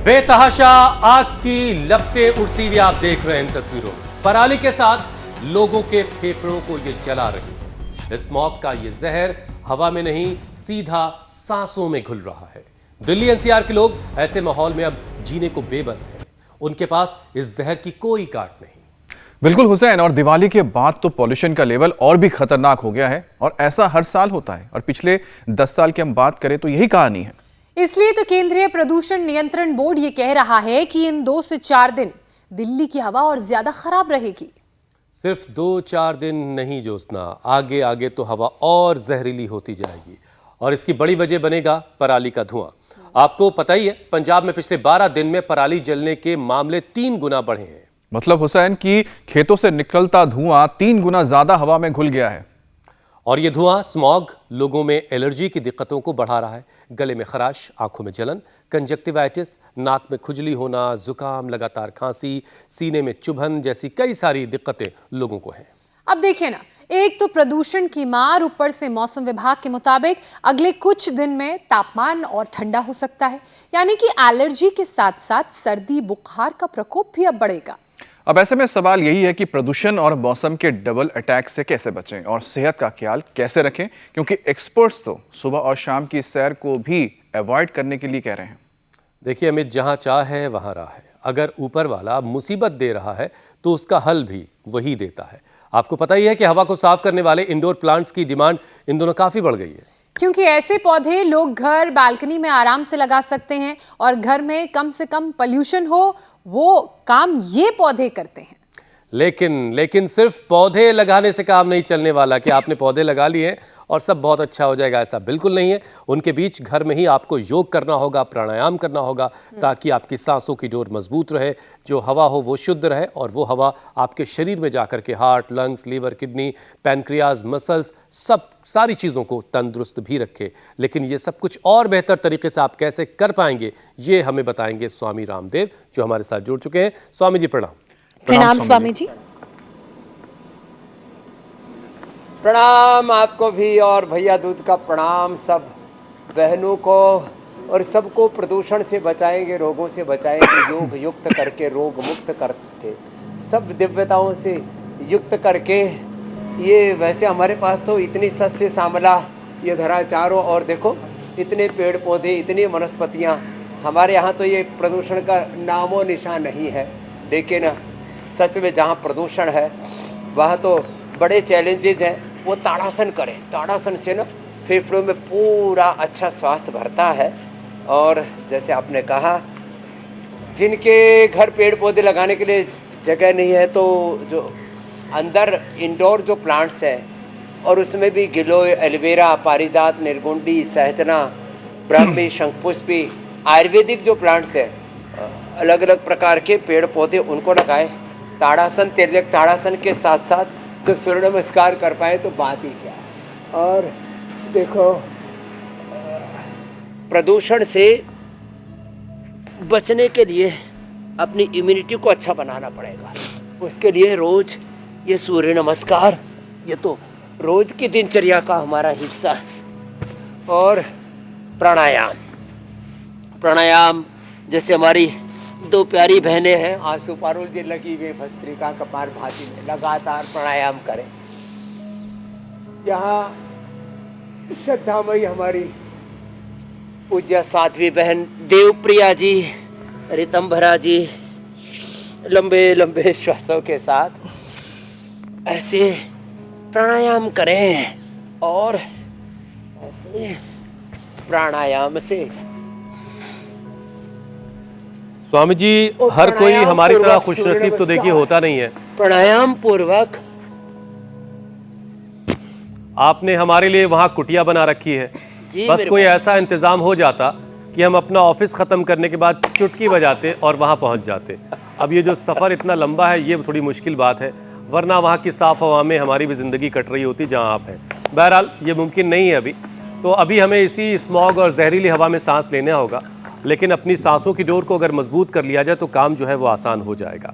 बेतहाशा आग की लपटें उड़ती हुई आप देख रहे हैं इन तस्वीरों में। पराली के साथ लोगों के फेफड़ों को ये जला रही है। स्मॉग का ये जहर हवा में नहीं, सीधा सांसों में घुल रहा है। दिल्ली एनसीआर के लोग ऐसे माहौल में अब जीने को बेबस हैं। उनके पास इस जहर की कोई काट नहीं। बिल्कुल हुसैन, और दिवाली के बाद तो पॉल्यूशन का लेवल और भी खतरनाक हो गया है और ऐसा हर साल होता है। और पिछले 10 साल की हम बात करें तो यही कहानी है। इसलिए तो केंद्रीय प्रदूषण नियंत्रण बोर्ड ये कह रहा है कि इन 2 से 4 दिन दिल्ली की हवा और ज्यादा खराब रहेगी। सिर्फ 2-4 दिन नहीं जोस्ना, आगे आगे तो हवा और जहरीली होती जाएगी और इसकी बड़ी वजह बनेगा पराली का धुआं। आपको पता ही है, पंजाब में पिछले 12 दिन में पराली जलने के मामले 3 गुना बढ़े हैं। मतलब हुसैन की खेतों से निकलता धुआं 3 गुना ज्यादा हवा में घुल गया है। और ये धुआं स्मॉग लोगों में एलर्जी की दिक्कतों को बढ़ा रहा है। गले में खराश, आंखों में जलन, कंजक्टिवाइटिस, नाक में खुजली होना, जुकाम, लगातार खांसी, सीने में चुभन जैसी कई सारी दिक्कतें लोगों को हैं। अब देखिए ना, एक तो प्रदूषण की मार, ऊपर से मौसम विभाग के मुताबिक अगले कुछ दिन में तापमान और ठंडा हो सकता है, यानी कि एलर्जी के साथ साथ सर्दी बुखार का प्रकोप भी अब बढ़ेगा। अब ऐसे में सवाल यही है कि प्रदूषण और मौसम के डबल अटैक से कैसे बचें और सेहत का ख्याल कैसे रखें, क्योंकि एक्सपर्ट्स तो सुबह और शाम की सैर को भी अवॉइड करने के लिए कह रहे हैं। देखिए अमित, जहां चाह है वहां राह है। अगर ऊपर वाला मुसीबत दे रहा है तो उसका हल भी वही देता है। आपको पता ही है कि हवा को साफ करने वाले इंडोर प्लांट्स की डिमांड इन दोनों काफी बढ़ गई है, क्योंकि ऐसे पौधे लोग घर बालकनी में आराम से लगा सकते हैं और घर में कम से कम पोल्यूशन हो, वो काम ये पौधे करते हैं। लेकिन सिर्फ पौधे लगाने से काम नहीं चलने वाला कि आपने पौधे लगा लिए और सब बहुत अच्छा हो जाएगा, ऐसा बिल्कुल नहीं है। उनके बीच घर में ही आपको योग करना होगा, प्राणायाम करना होगा, ताकि आपकी सांसों की डोर मजबूत रहे, जो हवा हो वो शुद्ध रहे और वो हवा आपके शरीर में जाकर के heart, lungs, liver, kidney, pancreas, muscles, सब सारी चीज़ों को तंदुरुस्त भी रखे। लेकिन ये सब कुछ और बेहतर तरीके से आप कैसे कर पाएंगे, ये हमें बताएंगे स्वामी रामदेव, जो हमारे साथ जुड़ चुके हैं। स्वामी जी प्रणाम। प्रणाम स्वामी जी। प्रणाम आपको भी, और भैया दूज का प्रणाम सब बहनों को, और सबको प्रदूषण से बचाएंगे, रोगों से बचाएंगे, योग युक्त करके, रोग मुक्त करके, सब दिव्यताओं से युक्त करके। ये वैसे हमारे पास तो इतनी सस्य श्यामला ये धरा चारों, और देखो इतने पेड़ पौधे, इतनी वनस्पतियाँ। हमारे यहाँ तो ये प्रदूषण का नामो निशान नहीं है, लेकिन सच में जहाँ प्रदूषण है वहाँ तो बड़े चैलेंजेज हैं। वो ताड़ासन करें, ताड़ासन से ना फेफड़ों में पूरा अच्छा स्वास्थ्य भरता है। और जैसे आपने कहा, जिनके घर पेड़ पौधे लगाने के लिए जगह नहीं है, तो जो अंदर इंडोर जो प्लांट्स हैं, और उसमें भी गिलोय, एलोवेरा, पारिजात, निर्गुंडी, सहजना, ब्राह्मी, शंखपुष्पी, आयुर्वेदिक जो प्लांट्स हैं, अलग अलग प्रकार के पेड़ पौधे, उनको लगाएं। ताड़ासन, तिर्यक ताड़ासन के साथ साथ जो सूर्य नमस्कार कर पाए तो बात ही क्या। और देखो, प्रदूषण से बचने के लिए अपनी इम्यूनिटी को अच्छा बनाना पड़ेगा। उसके लिए रोज ये सूर्य नमस्कार, ये तो रोज की दिनचर्या का हमारा हिस्सा है। और प्राणायाम, प्राणायाम जैसे हमारी 2 प्यारी बहनें हैं, आंसू पारुल जी लगी हुई भस्त्रिका कपार भाती में, लगातार प्राणायाम करें। यहाँ श्रद्धामयी हमारी पूज्य साध्वी बहन देवप्रिया जी, रितंभरा जी, लंबे लंबे श्वासों के साथ ऐसे प्राणायाम करें। और ऐसे प्राणायाम से स्वामी जी, हर कोई हमारी तरह खुशनसीब तो देखिए होता नहीं है। प्राणायाम पूर्वक आपने हमारे लिए वहां कुटिया बना रखी है। बस कोई ऐसा इंतजाम हो जाता कि हम अपना ऑफिस खत्म करने के बाद चुटकी बजाते और वहां पहुंच जाते। अब ये जो सफर इतना लंबा है, ये थोड़ी मुश्किल बात है, वरना वहां की साफ हवा में हमारी भी जिंदगी कट रही होती जहां आप हैं। बहरहाल ये मुमकिन नहीं है अभी, तो अभी हमें इसी स्मॉग और जहरीली हवा में सांस लेना होगा। लेकिन अपनी सांसों की डोर को अगर मजबूत कर लिया जाए तो काम जो है वो आसान हो जाएगा।